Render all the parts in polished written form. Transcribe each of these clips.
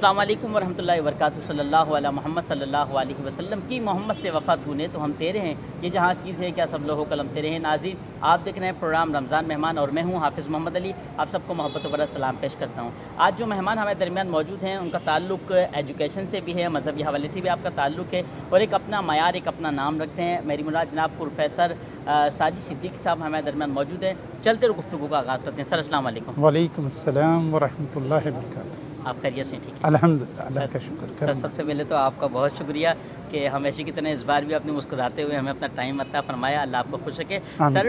अस्सलाम वालेकुम वरहमतुल्लाहि वबरकातुहू सल्लल्लाहु अला मोहम्मद सल्लल्लाहु अलैहि वसल्लम की मोहम्मद से वफ़ा तूने तो हम तेरे हैं, ये जहाँ चीज़ है क्या सब लोगों कलम तेरे हैं। नाज़रीन, आप देख रहे हैं प्रोग्राम रमज़ान मेहमान और मैं हूँ हाफिज़ मोहम्मद अली। आप सबको मोहब्बत व सलाम पेश करता हूँ। आज जो मेहमान हमारे दरमियान मौजूद हैं उनका ताल्लुक़ एजुकेशन से भी है, मज़हबी हवाले से भी आपका ताल्लुक़ है और एक अपना मयार, एक अपना नाम रखते हैं। मेरी मुराद जनाब प्रोफेसर साजिद सिद्दीकी साहब हमारे दरमियान मौजूद हैं। चलते हुए गुफ्तगू का आगाज़ करते हैं। सर अस्सलाम वालेकुम। वालेकुम अस्सलाम वरहमतुल्लाहि वबरकातुहू। आप खैरियत से ठीक है? अल्हम्दुलिल्लाह, अल्लाह का शुक्र। सर सबसे पहले तो आपका बहुत शुक्रिया कि हमेशा की तरह इस बार भी आपने मुस्कुराते हुए हमें अपना टाइम अता फरमाया। अल्लाह आपको खुश रखे। सर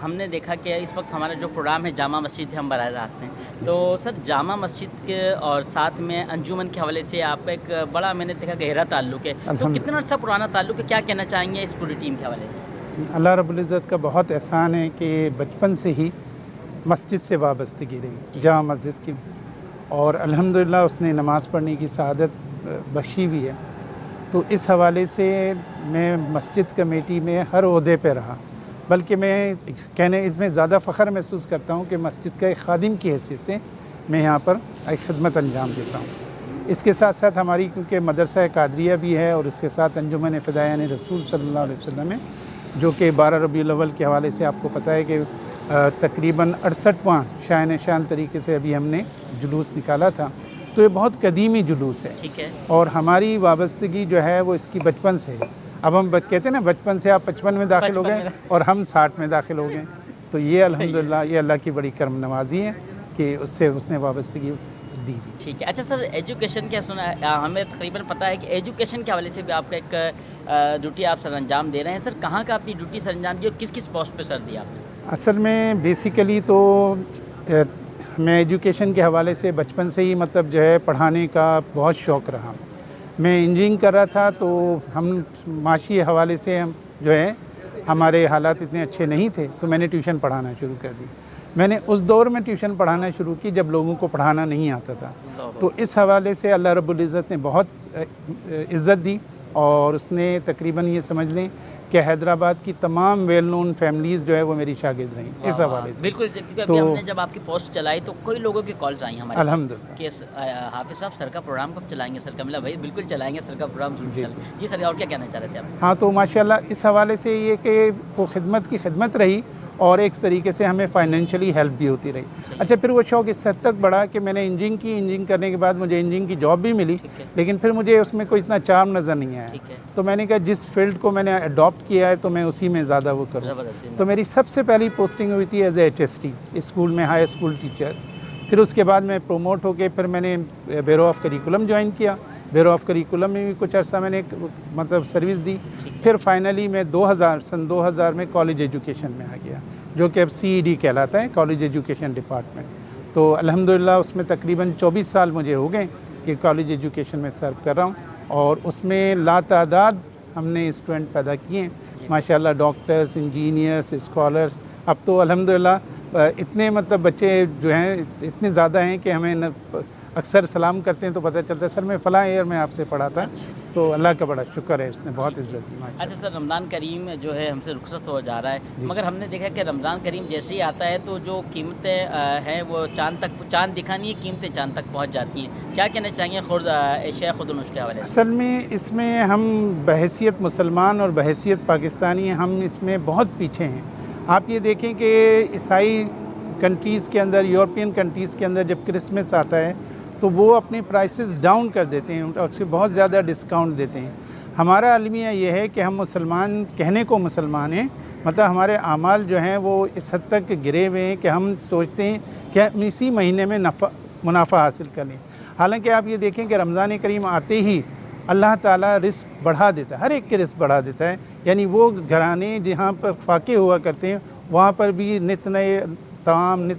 हमने देखा कि इस वक्त हमारा जो प्रोग्राम है जामा मस्जिद है, हम बराह रास्त हैं, तो सर जामा मस्जिद के और साथ में अंजुमन के हवाले से आपका एक बड़ा, मैंने देखा, गहरा ताल्लुक़ है। तो कितना अर्सा पुराना ताल्लुक़ है, क्या कहना चाहेंगे इस पूरी टीम के हवाले से? अल्लाह रब्बुल इज़्ज़त का बहुत एहसान है कि बचपन से ही मस्जिद से वाबस्तगी रही, जामा मस्जिद की, और अल्हम्दुलिल्लाह उसने नमाज़ पढ़ने की सआदत बख्शी भी है। तो इस हवाले से मैं मस्जिद कमेटी में हर ओहदे पे रहा, बल्कि मैं कहने इसमें ज़्यादा फ़ख्र महसूस करता हूँ कि मस्जिद का एक खादिम की हैसियत से मैं यहाँ पर एक खिदमत अंजाम देता हूँ। इसके साथ साथ हमारी क्योंकि मदरसा कादरिया भी है और इसके साथ अंजुमन फ़िदायान रसूल सल्लल्लाहु अलैहि वसल्लम है, जो कि 12 रबीउल अव्वल के हवाले से आपको पता है कि तकरीबन 68वां शान शान तरीके से अभी हमने जुलूस निकाला था। तो ये बहुत कदीमी जुलूस है, ठीक है, और हमारी वाबस्तगी जो है वो इसकी बचपन से है। अब हम कहते हैं ना, बचपन से आप 55 में दाखिल हो गए और हम 60 में दाखिल हो गए। तो ये अल्हम्दुलिल्लाह ये अल्लाह की बड़ी करम नवाजी है कि उससे उसने वाबस्तगी दी। ठीक है। अच्छा सर, एजुकेशन क्या सुना है, हमें तकरीबन पता है कि एजुकेशन के हवाले से भी आपका एक ड्यूटी आप सर अंजाम दे रहे हैं। सर कहाँ का अपनी ड्यूटी सर अंजाम दी और किस किस पोस्ट पे सर दिया आपने? असल में बेसिकली तो मैं एजुकेशन के हवाले से बचपन से ही मतलब जो है पढ़ाने का बहुत शौक़ रहा। मैं इंजीनियरिंग कर रहा था, तो हम माशी हवाले से हम जो है हमारे हालात इतने अच्छे नहीं थे, तो मैंने ट्यूशन पढ़ाना शुरू कर दी। मैंने उस दौर में ट्यूशन पढ़ाना शुरू की जब लोगों को पढ़ाना नहीं आता था। तो इस हवाले से अल्लाह रब्बुल इज़्ज़त ने बहुत इज़्ज़त दी और उसने तकरीबन ये समझ लें कि हैदराबाद की तमाम वेल नोन फैमिलीज़ जो है वो मेरी शागिर्द रहीं इस हवाले से। बिल्कुल, तो हमने जब आपकी पोस्ट चलाई तो कई लोगों की कॉल्स आई हमारे अल्हम्दुलिल्लाह कि हाफिज़ साहब सर का प्रोग्राम कब चलाएंगे? सर का मिला भाई बिल्कुल चलाएंगे सर का प्रोग्राम जी सर। और क्या कहना चाह रहे थे आप? हाँ, तो माशाल्लाह इस हवाले से ये कि वो खिदमत की खिदमत रही और एक तरीके से हमें फाइनेंशियली हेल्प भी होती रही। अच्छा, फिर वो शौक़ इस हद तक बढ़ा कि मैंने इंजीनियरिंग करने के बाद मुझे इंजीनियरिंग की जॉब भी मिली, लेकिन फिर मुझे उसमें कोई इतना चार्म नज़र नहीं आया। तो मैंने कहा जिस फील्ड को मैंने अडॉप्ट किया है तो मैं उसी में ज़्यादा वो करूँ। तो मेरी सबसे पहली पोस्टिंग हुई थी एज ए HST स्कूल में, हाई स्कूल टीचर। फिर उसके बाद मैं प्रोमोट होकर फिर मैंने ब्यूरो ऑफ करिकुलम ज्वाइन किया। ब्यूरो ऑफ करिकुलम में भी कुछ अर्सा मैंने मतलब सर्विस दी। फिर फाइनली मैं सन 2000 में कॉलेज एजुकेशन में आ गया, जो कि अब CED कहलाता है, कॉलेज एजुकेशन डिपार्टमेंट। तो अल्हम्दुलिल्लाह उसमें तकरीबन 24 साल मुझे हो गए कि कॉलेज एजुकेशन में सर्व कर रहा हूँ और उसमें लातादाद हमने स्टूडेंट पैदा किए माशाल्लाह, डॉक्टर्स, इंजीनियर्स, स्कॉलर्स। अब तो अल्हम्दुलिल्लाह इतने मतलब बच्चे जो हैं इतने ज़्यादा हैं कि हमें अक्सर सलाम करते हैं तो पता चलता है सर मैं फ़लाँ ईयर में आपसे पढ़ा था। तो अल्लाह का बड़ा शुक्र है, उसने बहुत इज़्ज़त दी। अच्छा सर, रमज़ान करीम जो है हमसे रुखसत हो जा रहा है, मगर हमने देखा कि रमज़ान करीम जैसे ही आता है तो जो कीमतें हैं वो चाँद दिखा नहीं है, कीमतें चाँद तक पहुँच जाती हैं। क्या कहना चाहेंगे खुद एशिया खुदुन उसके हवाले से? असल में इसमें हम बहैसियत मुसलमान और बहैसियत पाकिस्तानी हम इसमें बहुत पीछे हैं। आप ये देखें कि ईसाई कंट्रीज़ के अंदर, यूरोपियन कंट्रीज़ के अंदर जब क्रिसमस आता है तो वो अपने प्राइसेस डाउन कर देते हैं और उससे बहुत ज़्यादा डिस्काउंट देते हैं। हमारा अलमिया ये है कि हम मुसलमान कहने को मुसलमान हैं, मतलब हमारे आमाल जो हैं वो इस हद तक गिरे हुए हैं कि हम सोचते हैं कि हम इसी महीने में मुनाफा हासिल कर लें। हालांकि आप ये देखें कि रमज़ान करीम आते ही अल्लाह ताला रिस्क बढ़ा देता है, हर एक के रिस्क बढ़ा देता है। यानी वो घराने जहाँ पर फाके हुआ करते हैं वहाँ पर भी नित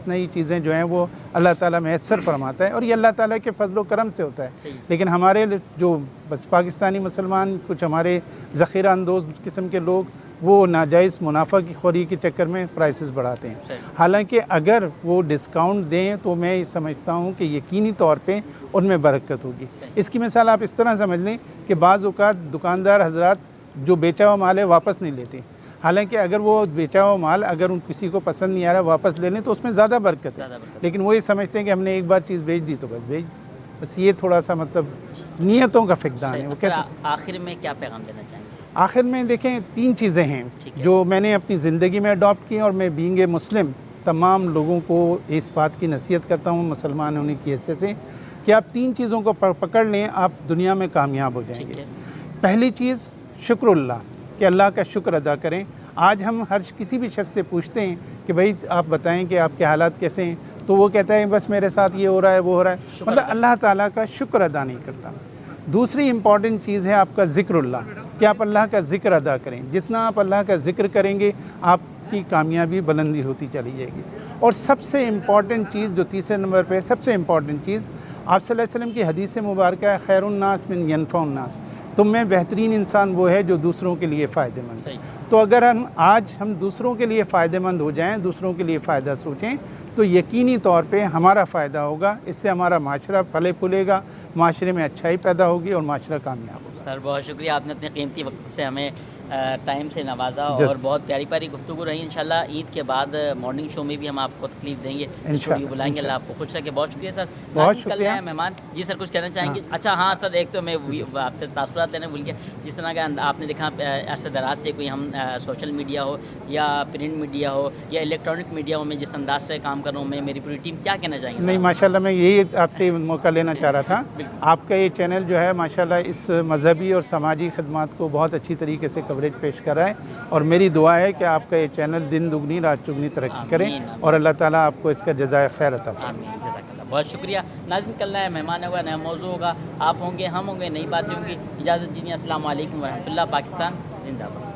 नई चीज़ें जो हैं वो अल्लाह ताला मैसर फरमाता है और ये अल्लाह ताला के फजल करम से होता है। लेकिन हमारे जो बस पाकिस्तानी मुसलमान, कुछ हमारे ज़ख़ीरा अंदोज़ किस्म के लोग, वो नाजायज़ मुनाफा की खोरी के चक्कर में प्राइसेस बढ़ाते हैं। हालांकि अगर वो डिस्काउंट दें तो मैं समझता हूँ कि यकीनी तौर पे उनमें बरकत होगी। इसकी मिसाल आप इस तरह समझ लें कि बाज़ औक़ात दुकानदार हज़रात जो बेचा हुआ माल है वापस नहीं लेते, हालांकि अगर वो बेचा हुआ माल अगर उन किसी को पसंद नहीं आ रहा वापस ले लें तो उसमें ज़्यादा बरकत है। लेकिन वो ये समझते हैं कि हमने एक बार चीज़ बेच दी तो बस बेच दी। بس یہ تھوڑا سا مطلب نیتوں کا فقدان ہے. وہ پھر کہتے آخر میں کیا پیغام دینا چاہیں گے؟ آخر میں دیکھیں 3 چیزیں ہیں ٹھیک ہے. جو میں نے اپنی زندگی میں اڈاپٹ کی اور میں بینگ اے مسلم تمام لوگوں کو اس بات کی نصیحت کرتا ہوں مسلمان ہونے کی حیثیت سے کہ آپ 3 چیزوں کو پکڑ لیں, آپ دنیا میں کامیاب ہو جائیں ٹھیک گے. ہے. پہلی چیز شکر اللہ, کہ اللہ کا شکر ادا کریں. آج ہم کسی بھی شخص سے پوچھتے ہیں کہ بھائی آپ بتائیں کہ آپ کے حالات کیسے ہیں, تو وہ کہتا ہے بس میرے ساتھ یہ ہو رہا ہے وہ ہو رہا ہے, مطلب اللہ تعالیٰ کا شکر ادا نہیں کرتا. دوسری امپورٹنٹ چیز ہے آپ کا ذکر اللہ, کہ آپ اللہ کا ذکر ادا کریں. جتنا آپ اللہ کا ذکر کریں گے آپ کی کامیابی بلندی ہوتی چلی جائے گی. اور سب سے امپورٹنٹ چیز جو تیسرے نمبر پہ سب سے امپورٹنٹ چیز آپ صلی اللہ علیہ وسلم کی حدیث مبارکہ ہے, خیر الناس من ینفع الناس, تم میں بہترین انسان وہ ہے جو دوسروں کے لیے فائدہ مند ہے. تو اگر ہم دوسروں کے لیے فائدہ مند ہو جائیں, دوسروں کے لیے فائدہ سوچیں, تو یقینی طور پہ ہمارا فائدہ ہوگا. اس سے ہمارا معاشرہ پھلے پھولے گا, معاشرے میں اچھائی پیدا ہوگی اور معاشرہ کامیاب ہوگا. سر بہت شکریہ, آپ نے اپنے قیمتی وقت سے ہمیں ٹائم سے نوازا اور جس بہت پیاری پیاری گفتگو رہی. انشاءاللہ عید کے بعد مارننگ شو میں بھی ہم آپ کو تکلیف دیں گے, اسٹوڈیو بلائیں گے. اللہ آپ کو خوش رکھے. بہت شکریہ سر. بہت کل شکریہ. نئے مہمان جی سر کچھ کہنا چاہیں گے؟ اچھا ہاں سر, ایک تو میں آپ سے تاثرات لینا بھول گیا. جس طرح کا آپ نے دیکھا عرصہ دراز سے کوئی ہم سوشل میڈیا ہو یا پرنٹ میڈیا ہو یا الیکٹرانک میڈیا ہو, میں جس انداز سے کام کر رہا ہوں, میں میری پوری ٹیم, کیا کہنا چاہیں گے؟ نہیں ماشاءاللہ میں یہی آپ سے موقع لینا چاہ رہا تھا. آپ کا یہ چینل جو ہے ماشاءاللہ اس مذہبی اور سماجی خدمات کو بہت اچھی طریقے سے کوریج پیش کر رہا ہے, اور میری دعا ہے کہ آپ کا یہ چینل دن دگنی رات چگنی ترقی کرے اور اللہ تعالیٰ آپ کو اس کا جزائے خیر عطا فرمائے. آمین, جزاک اللہ. بہت شکریہ. ناظرین کل نیا مہمان ہوگا, نیا موضوع ہوگا, آپ ہوں گے, ہم ہوں گے, نئی باتیں ہوں گی. اجازت دیجیے. السلام علیکم ورحمۃ اللہ. پاکستان زندہ باد.